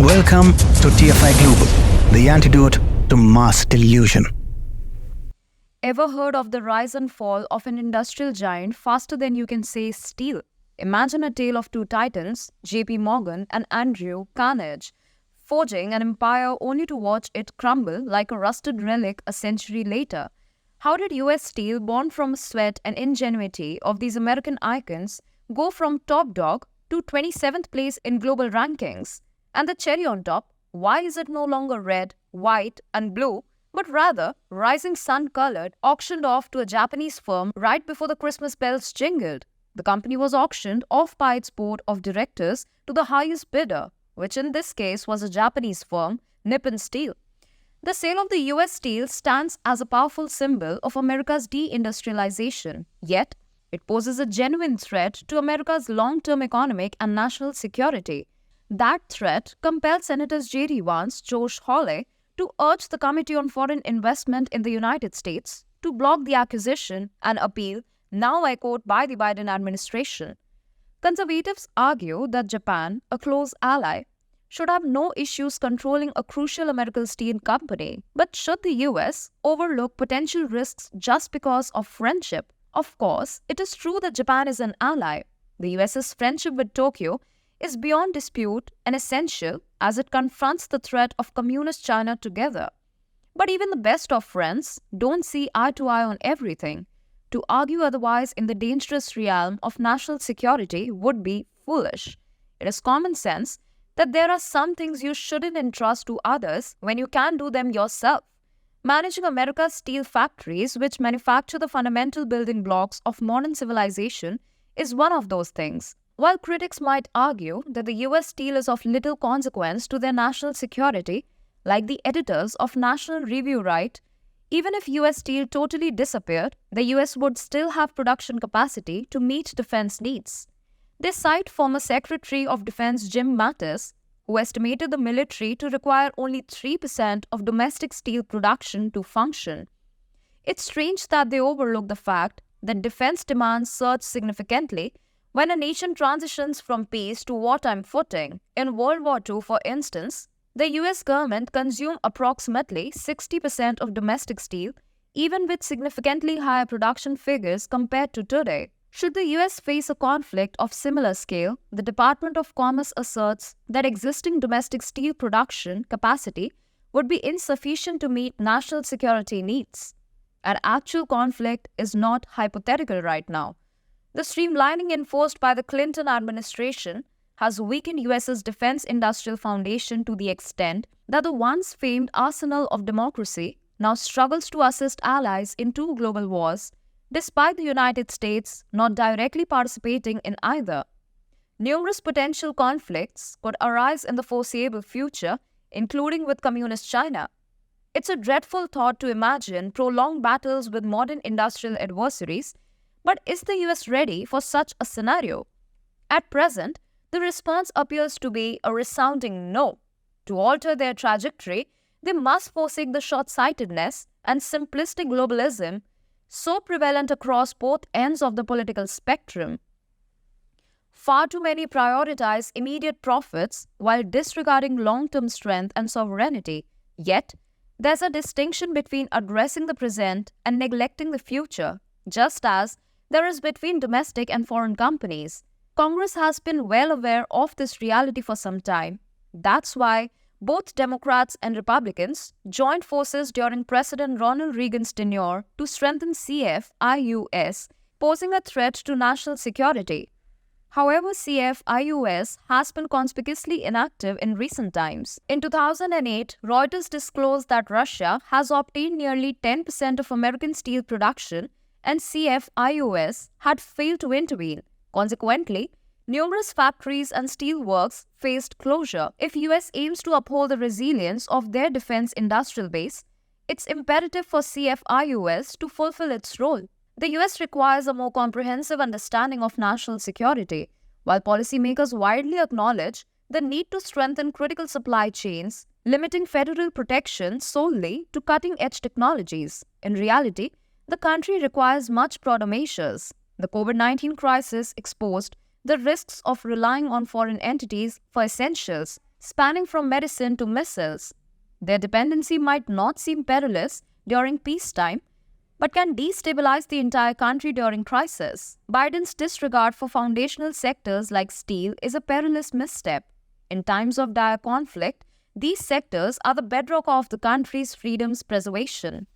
Welcome to TFI Global, the antidote to mass delusion. Ever heard of the rise and fall of an industrial giant faster than you can say steel? Imagine a tale of two titans, JP Morgan and Andrew Carnegie, forging an empire only to watch it crumble like a rusted relic a century later. How did US Steel, born from sweat and ingenuity of these American icons, go from top dog to 27th place in global rankings? And the cherry on top, why is it no longer red, white, and blue, but rather rising sun-colored, auctioned off to a Japanese firm right before the Christmas bells jingled? The company was auctioned off by its board of directors to the highest bidder, which in this case was a Japanese firm, Nippon Steel. The sale of the US Steel stands as a powerful symbol of America's deindustrialization, yet it poses a genuine threat to America's long-term economic and national security. That threat compelled Senators J.D. Vance, Josh Hawley, to urge the Committee on Foreign Investment in the United States to block the acquisition, an appeal now echoed by the Biden administration. Conservatives argue that Japan, a close ally, should have no issues controlling a crucial American steel company, but should the US overlook potential risks just because of friendship? Of course, it is true that Japan is an ally. The US's friendship with Tokyo is beyond dispute and essential as it confronts the threat of communist China together. But even the best of friends don't see eye to eye on everything. To argue otherwise in the dangerous realm of national security would be foolish. It is common sense that there are some things you shouldn't entrust to others when you can do them yourself. Managing America's steel factories, which manufacture the fundamental building blocks of modern civilization, is one of those things. While critics might argue that the US Steel is of little consequence to their national security, like the editors of National Review write, even if US Steel totally disappeared, the US would still have production capacity to meet defense needs. They cite former Secretary of Defense Jim Mattis, who estimated the military to require only 3% of domestic steel production to function. It's strange that they overlook the fact that defense demands surge significantly when a nation transitions from peace to wartime footing. In World War II, for instance, the US government consumed approximately 60% of domestic steel, even with significantly higher production figures compared to today. Should the US face a conflict of similar scale, the Department of Commerce asserts that existing domestic steel production capacity would be insufficient to meet national security needs. An actual conflict is not hypothetical right now. The streamlining enforced by the Clinton administration has weakened US's defense industrial foundation to the extent that the once famed arsenal of democracy now struggles to assist allies in two global wars, despite the United States not directly participating in either. Numerous potential conflicts could arise in the foreseeable future, including with communist China. It's a dreadful thought to imagine prolonged battles with modern industrial adversaries, but is the US ready for such a scenario? At present, the response appears to be a resounding no. To alter their trajectory, they must forsake the short-sightedness and simplistic globalism so prevalent across both ends of the political spectrum. Far too many prioritize immediate profits while disregarding long-term strength and sovereignty. Yet, there's a distinction between addressing the present and neglecting the future, just as there is between domestic and foreign companies. Congress has been well aware of this reality for some time. That's why both Democrats and Republicans joined forces during President Ronald Reagan's tenure to strengthen CFIUS, posing a threat to national security. However, CFIUS has been conspicuously inactive in recent times. In 2008, Reuters disclosed that Russia has obtained nearly 10% of American steel production, and CFIUS had failed to intervene. Consequently, numerous factories and steel works faced closure. If US aims to uphold the resilience of their defense industrial base, it's imperative for CFIUS to fulfill its role. The US requires a more comprehensive understanding of national security, while policymakers widely acknowledge the need to strengthen critical supply chains, limiting federal protection solely to cutting-edge technologies. In reality, the country requires much broader measures. The COVID-19 crisis exposed the risks of relying on foreign entities for essentials, spanning from medicine to missiles. Their dependency might not seem perilous during peacetime, but can destabilize the entire country during crisis. Biden's disregard for foundational sectors like steel is a perilous misstep. In times of dire conflict, these sectors are the bedrock of the country's freedom's preservation.